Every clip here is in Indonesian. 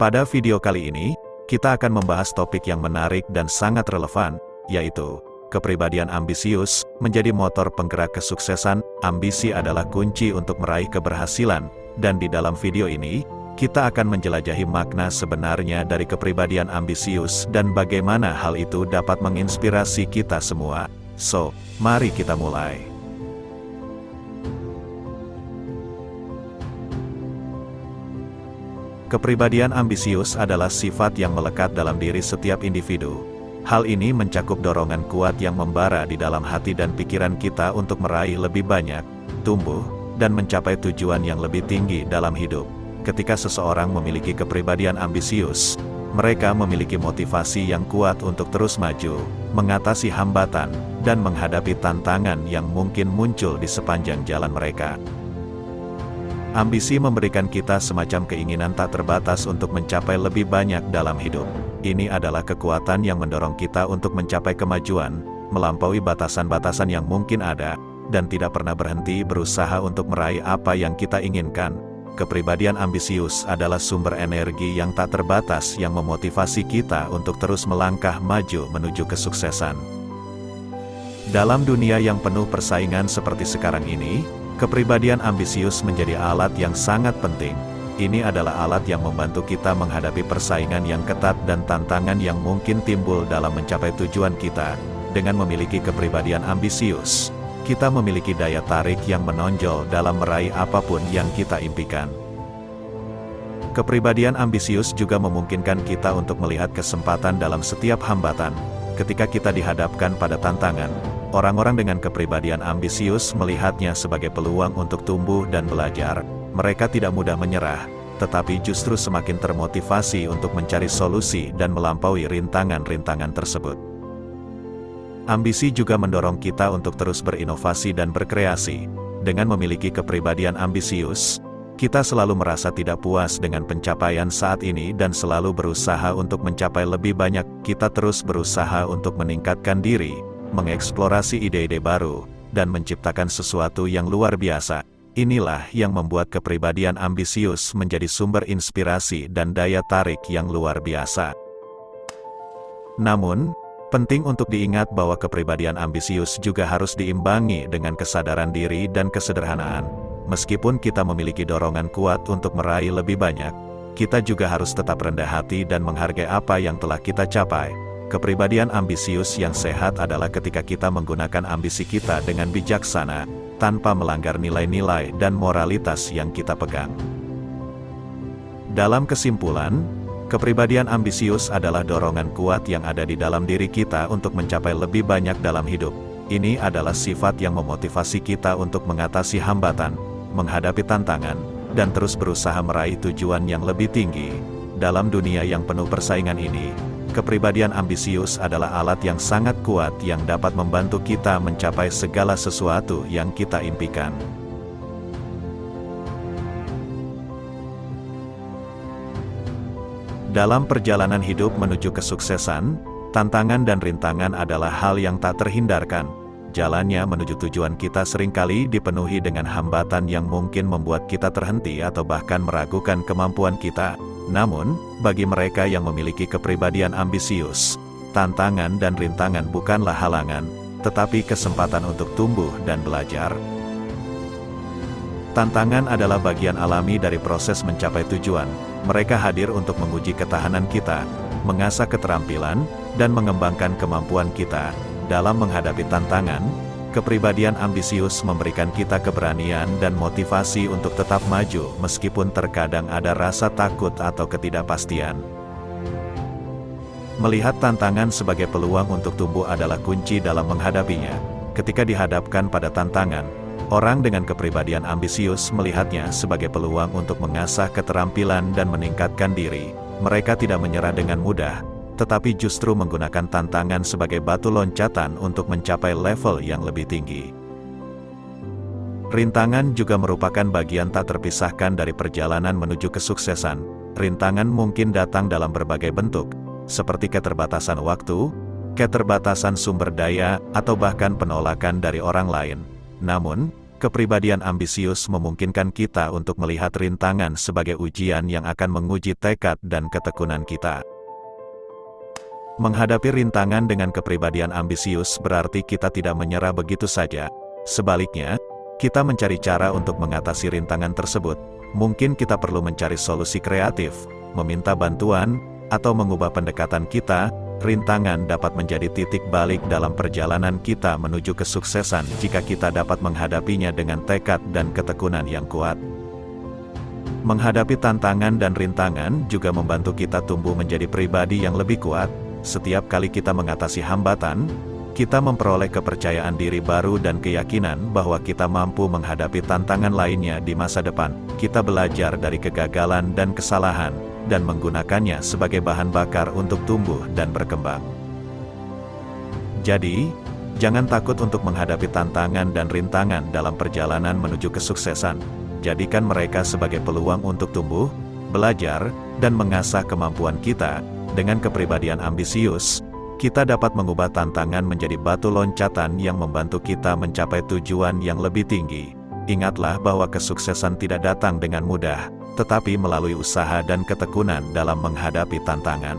Pada video kali ini, kita akan membahas topik yang menarik dan sangat relevan, yaitu kepribadian ambisius menjadi motor penggerak kesuksesan. Ambisi adalah kunci untuk meraih keberhasilan, dan di dalam video ini, kita akan menjelajahi makna sebenarnya dari kepribadian ambisius dan bagaimana hal itu dapat menginspirasi kita semua. So, mari kita mulai. Kepribadian ambisius adalah sifat yang melekat dalam diri setiap individu. Hal ini mencakup dorongan kuat yang membara di dalam hati dan pikiran kita untuk meraih lebih banyak, tumbuh, dan mencapai tujuan yang lebih tinggi dalam hidup. Ketika seseorang memiliki kepribadian ambisius, mereka memiliki motivasi yang kuat untuk terus maju, mengatasi hambatan, dan menghadapi tantangan yang mungkin muncul di sepanjang jalan mereka. Ambisi memberikan kita semacam keinginan tak terbatas untuk mencapai lebih banyak dalam hidup. Ini adalah kekuatan yang mendorong kita untuk mencapai kemajuan, melampaui batasan-batasan yang mungkin ada, dan tidak pernah berhenti berusaha untuk meraih apa yang kita inginkan. Kepribadian ambisius adalah sumber energi yang tak terbatas yang memotivasi kita untuk terus melangkah maju menuju kesuksesan. Dalam dunia yang penuh persaingan seperti sekarang ini, kepribadian ambisius menjadi alat yang sangat penting. Ini adalah alat yang membantu kita menghadapi persaingan yang ketat dan tantangan yang mungkin timbul dalam mencapai tujuan kita. Dengan memiliki kepribadian ambisius, kita memiliki daya tarik yang menonjol dalam meraih apapun yang kita impikan. Kepribadian ambisius juga memungkinkan kita untuk melihat kesempatan dalam setiap hambatan. Ketika kita dihadapkan pada tantangan, orang-orang dengan kepribadian ambisius melihatnya sebagai peluang untuk tumbuh dan belajar. Mereka tidak mudah menyerah, tetapi justru semakin termotivasi untuk mencari solusi dan melampaui rintangan-rintangan tersebut. Ambisi juga mendorong kita untuk terus berinovasi dan berkreasi. Dengan memiliki kepribadian ambisius, kita selalu merasa tidak puas dengan pencapaian saat ini dan selalu berusaha untuk mencapai lebih banyak. Kita terus berusaha untuk meningkatkan diri, mengeksplorasi ide-ide baru, dan menciptakan sesuatu yang luar biasa. Inilah yang membuat kepribadian ambisius menjadi sumber inspirasi dan daya tarik yang luar biasa. Namun, penting untuk diingat bahwa kepribadian ambisius juga harus diimbangi dengan kesadaran diri dan kesederhanaan. Meskipun kita memiliki dorongan kuat untuk meraih lebih banyak, kita juga harus tetap rendah hati dan menghargai apa yang telah kita capai. Kepribadian ambisius yang sehat adalah ketika kita menggunakan ambisi kita dengan bijaksana, tanpa melanggar nilai-nilai dan moralitas yang kita pegang. Dalam kesimpulan, kepribadian ambisius adalah dorongan kuat yang ada di dalam diri kita untuk mencapai lebih banyak dalam hidup. Ini adalah sifat yang memotivasi kita untuk mengatasi hambatan, menghadapi tantangan, dan terus berusaha meraih tujuan yang lebih tinggi. Dalam dunia yang penuh persaingan ini, kepribadian ambisius adalah alat yang sangat kuat yang dapat membantu kita mencapai segala sesuatu yang kita impikan. Dalam perjalanan hidup menuju kesuksesan, tantangan dan rintangan adalah hal yang tak terhindarkan. Jalannya menuju tujuan kita seringkali dipenuhi dengan hambatan yang mungkin membuat kita terhenti atau bahkan meragukan kemampuan kita. Namun, bagi mereka yang memiliki kepribadian ambisius, tantangan dan rintangan bukanlah halangan, tetapi kesempatan untuk tumbuh dan belajar. Tantangan adalah bagian alami dari proses mencapai tujuan. Mereka hadir untuk menguji ketahanan kita, mengasah keterampilan, dan mengembangkan kemampuan kita. Dalam menghadapi tantangan, kepribadian ambisius memberikan kita keberanian dan motivasi untuk tetap maju meskipun terkadang ada rasa takut atau ketidakpastian. Melihat tantangan sebagai peluang untuk tumbuh adalah kunci dalam menghadapinya. Ketika dihadapkan pada tantangan, orang dengan kepribadian ambisius melihatnya sebagai peluang untuk mengasah keterampilan dan meningkatkan diri. Mereka tidak menyerah dengan mudah, tetapi justru menggunakan tantangan sebagai batu loncatan untuk mencapai level yang lebih tinggi. Rintangan juga merupakan bagian tak terpisahkan dari perjalanan menuju kesuksesan. Rintangan mungkin datang dalam berbagai bentuk, seperti keterbatasan waktu, keterbatasan sumber daya, atau bahkan penolakan dari orang lain. Namun, Kepribadian ambisius memungkinkan kita untuk melihat rintangan sebagai ujian yang akan menguji tekad dan ketekunan kita. Menghadapi rintangan dengan kepribadian ambisius berarti kita tidak menyerah begitu saja. Sebaliknya, kita mencari cara untuk mengatasi rintangan tersebut. Mungkin kita perlu mencari solusi kreatif, meminta bantuan, atau mengubah pendekatan kita. Rintangan dapat menjadi titik balik dalam perjalanan kita menuju kesuksesan jika kita dapat menghadapinya dengan tekad dan ketekunan yang kuat. Menghadapi tantangan dan rintangan juga membantu kita tumbuh menjadi pribadi yang lebih kuat. Setiap kali kita mengatasi hambatan, kita memperoleh kepercayaan diri baru dan keyakinan bahwa kita mampu menghadapi tantangan lainnya di masa depan. Kita belajar dari kegagalan dan kesalahan, dan menggunakannya sebagai bahan bakar untuk tumbuh dan berkembang. Jadi, jangan takut untuk menghadapi tantangan dan rintangan dalam perjalanan menuju kesuksesan. Jadikan mereka sebagai peluang untuk tumbuh, belajar, dan mengasah kemampuan kita. Dengan kepribadian ambisius, kita dapat mengubah tantangan menjadi batu loncatan yang membantu kita mencapai tujuan yang lebih tinggi. Ingatlah bahwa kesuksesan tidak datang dengan mudah, tetapi melalui usaha dan ketekunan dalam menghadapi tantangan.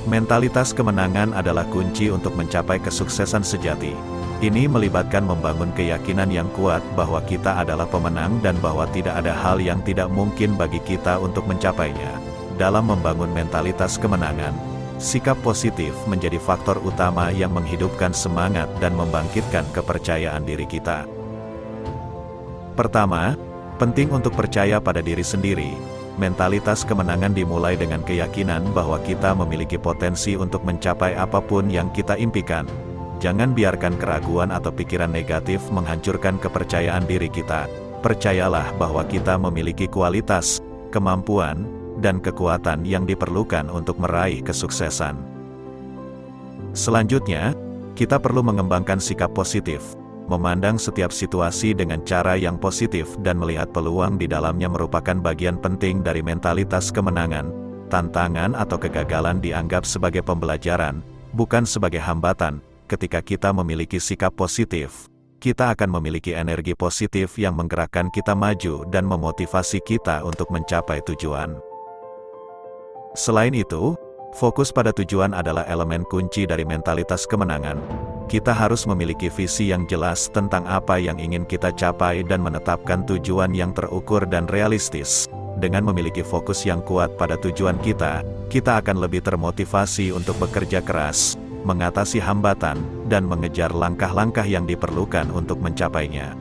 Mentalitas kemenangan adalah kunci untuk mencapai kesuksesan sejati. Ini melibatkan membangun keyakinan yang kuat bahwa kita adalah pemenang dan bahwa tidak ada hal yang tidak mungkin bagi kita untuk mencapainya. Dalam membangun mentalitas kemenangan, sikap positif menjadi faktor utama yang menghidupkan semangat dan membangkitkan kepercayaan diri kita. Pertama, penting untuk percaya pada diri sendiri. Mentalitas kemenangan dimulai dengan keyakinan bahwa kita memiliki potensi untuk mencapai apapun yang kita impikan. Jangan biarkan keraguan atau pikiran negatif menghancurkan kepercayaan diri kita. Percayalah bahwa kita memiliki kualitas, kemampuan, dan kekuatan yang diperlukan untuk meraih kesuksesan. Selanjutnya, kita perlu mengembangkan sikap positif. Memandang setiap situasi dengan cara yang positif dan melihat peluang di dalamnya merupakan bagian penting dari mentalitas kemenangan. Tantangan atau kegagalan dianggap sebagai pembelajaran, bukan sebagai hambatan. Ketika kita memiliki sikap positif, kita akan memiliki energi positif yang menggerakkan kita maju dan memotivasi kita untuk mencapai tujuan. Selain itu, fokus pada tujuan adalah elemen kunci dari mentalitas kemenangan. Kita harus memiliki visi yang jelas tentang apa yang ingin kita capai dan menetapkan tujuan yang terukur dan realistis. Dengan memiliki fokus yang kuat pada tujuan kita akan lebih termotivasi untuk bekerja keras, mengatasi hambatan, dan mengejar langkah-langkah yang diperlukan untuk mencapainya.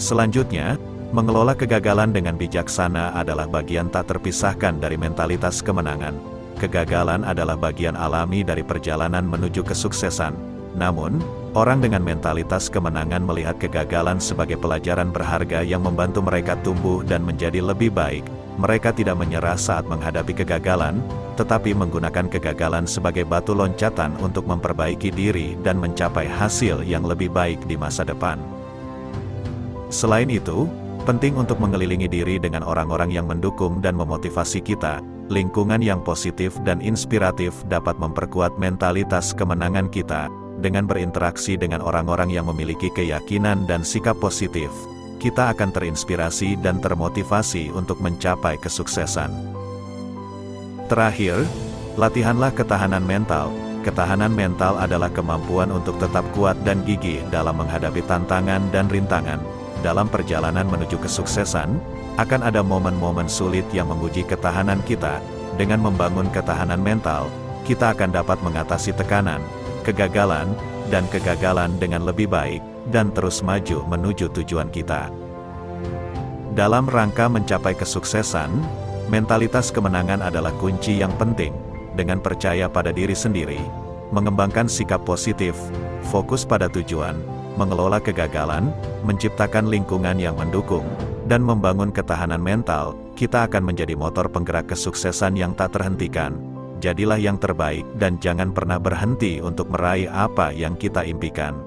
Selanjutnya, mengelola kegagalan dengan bijaksana adalah bagian tak terpisahkan dari mentalitas kemenangan. Kegagalan adalah bagian alami dari perjalanan menuju kesuksesan. Namun, orang dengan mentalitas kemenangan melihat kegagalan sebagai pelajaran berharga yang membantu mereka tumbuh dan menjadi lebih baik. Mereka tidak menyerah saat menghadapi kegagalan, tetapi menggunakan kegagalan sebagai batu loncatan untuk memperbaiki diri dan mencapai hasil yang lebih baik di masa depan. Selain itu, penting untuk mengelilingi diri dengan orang-orang yang mendukung dan memotivasi kita. Lingkungan yang positif dan inspiratif dapat memperkuat mentalitas kemenangan kita. Dengan berinteraksi dengan orang-orang yang memiliki keyakinan dan sikap positif, kita akan terinspirasi dan termotivasi untuk mencapai kesuksesan. Terakhir, latihanlah ketahanan mental. Ketahanan mental adalah kemampuan untuk tetap kuat dan gigih dalam menghadapi tantangan dan rintangan. Dalam perjalanan menuju kesuksesan, akan ada momen-momen sulit yang menguji ketahanan kita. Dengan membangun ketahanan mental, kita akan dapat mengatasi tekanan, kegagalan, dan kegagalan dengan lebih baik, dan terus maju menuju tujuan kita. Dalam rangka mencapai kesuksesan, mentalitas kemenangan adalah kunci yang penting. Dengan percaya pada diri sendiri, mengembangkan sikap positif, fokus pada tujuan, mengelola kegagalan, menciptakan lingkungan yang mendukung, dan membangun ketahanan mental, kita akan menjadi motor penggerak kesuksesan yang tak terhentikan. Jadilah yang terbaik dan jangan pernah berhenti untuk meraih apa yang kita impikan.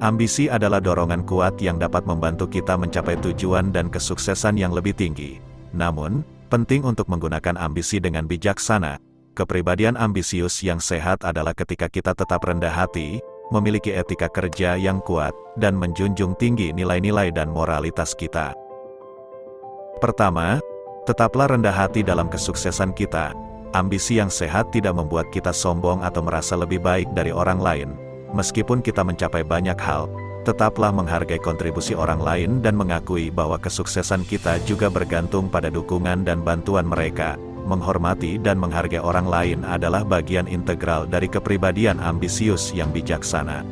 Ambisi adalah dorongan kuat yang dapat membantu kita mencapai tujuan dan kesuksesan yang lebih tinggi. Namun, penting untuk menggunakan ambisi dengan bijaksana. Kepribadian ambisius yang sehat adalah ketika kita tetap rendah hati, memiliki etika kerja yang kuat, dan menjunjung tinggi nilai-nilai dan moralitas kita. Pertama, tetaplah rendah hati dalam kesuksesan kita. Ambisi yang sehat tidak membuat kita sombong atau merasa lebih baik dari orang lain. Meskipun kita mencapai banyak hal, tetaplah menghargai kontribusi orang lain dan mengakui bahwa kesuksesan kita juga bergantung pada dukungan dan bantuan mereka. Menghormati dan menghargai orang lain adalah bagian integral dari kepribadian ambisius yang bijaksana.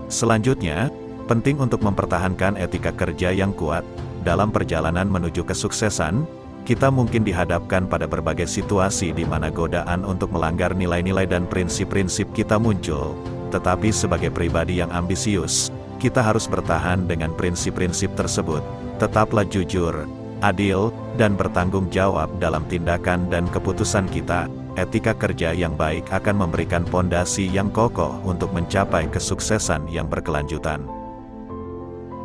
Selanjutnya, penting untuk mempertahankan etika kerja yang kuat. Dalam perjalanan menuju kesuksesan, kita mungkin dihadapkan pada berbagai situasi di mana godaan untuk melanggar nilai-nilai dan prinsip-prinsip kita muncul. Tetapi sebagai pribadi yang ambisius, kita harus bertahan dengan prinsip-prinsip tersebut. Tetaplah jujur, adil, dan bertanggung jawab dalam tindakan dan keputusan kita. Etika kerja yang baik akan memberikan pondasi yang kokoh untuk mencapai kesuksesan yang berkelanjutan.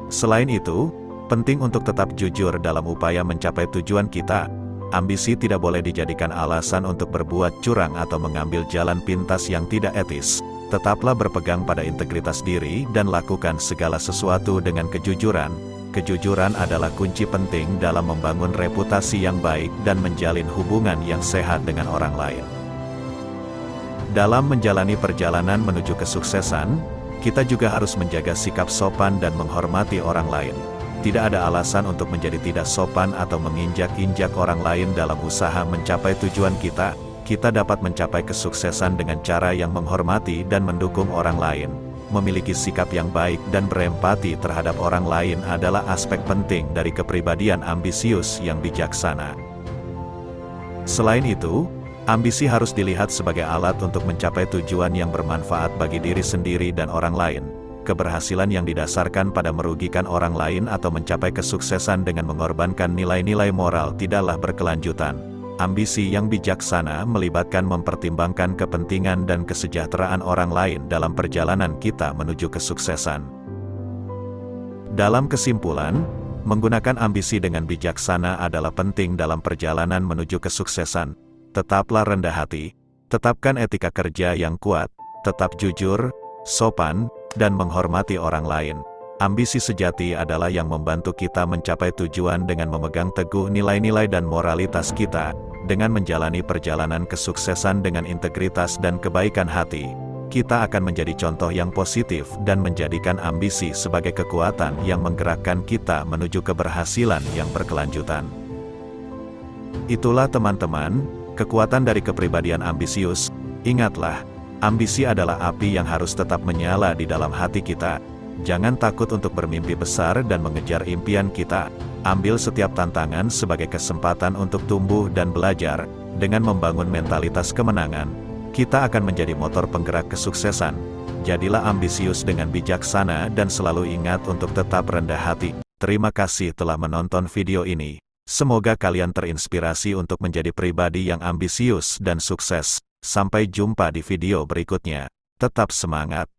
Selain itu, penting untuk tetap jujur dalam upaya mencapai tujuan kita. Ambisi tidak boleh dijadikan alasan untuk berbuat curang atau mengambil jalan pintas yang tidak etis. Tetaplah berpegang pada integritas diri dan lakukan segala sesuatu dengan kejujuran. Kejujuran adalah kunci penting dalam membangun reputasi yang baik dan menjalin hubungan yang sehat dengan orang lain. Dalam menjalani perjalanan menuju kesuksesan, kita juga harus menjaga sikap sopan dan menghormati orang lain. Tidak ada alasan untuk menjadi tidak sopan atau menginjak-injak orang lain dalam usaha mencapai tujuan kita. Kita dapat mencapai kesuksesan dengan cara yang menghormati dan mendukung orang lain. Memiliki sikap yang baik dan berempati terhadap orang lain adalah aspek penting dari kepribadian ambisius yang bijaksana. Selain itu, ambisi harus dilihat sebagai alat untuk mencapai tujuan yang bermanfaat bagi diri sendiri dan orang lain. Keberhasilan yang didasarkan pada merugikan orang lain atau mencapai kesuksesan dengan mengorbankan nilai-nilai moral tidaklah berkelanjutan. Ambisi yang bijaksana melibatkan mempertimbangkan kepentingan dan kesejahteraan orang lain dalam perjalanan kita menuju kesuksesan. Dalam kesimpulan, menggunakan ambisi dengan bijaksana adalah penting dalam perjalanan menuju kesuksesan. Tetaplah rendah hati, tetapkan etika kerja yang kuat, tetap jujur, sopan, dan menghormati orang lain. Ambisi sejati adalah yang membantu kita mencapai tujuan dengan memegang teguh nilai-nilai dan moralitas kita. Dengan menjalani perjalanan kesuksesan dengan integritas dan kebaikan hati, kita akan menjadi contoh yang positif dan menjadikan ambisi sebagai kekuatan yang menggerakkan kita menuju keberhasilan yang berkelanjutan. Itulah teman-teman, kekuatan dari kepribadian ambisius. Ingatlah, ambisi adalah api yang harus tetap menyala di dalam hati kita. Jangan takut untuk bermimpi besar dan mengejar impian kita. Ambil setiap tantangan sebagai kesempatan untuk tumbuh dan belajar. Dengan membangun mentalitas kemenangan, kita akan menjadi motor penggerak kesuksesan. Jadilah ambisius dengan bijaksana dan selalu ingat untuk tetap rendah hati. Terima kasih telah menonton video ini. Semoga kalian terinspirasi untuk menjadi pribadi yang ambisius dan sukses. Sampai jumpa di video berikutnya. Tetap semangat.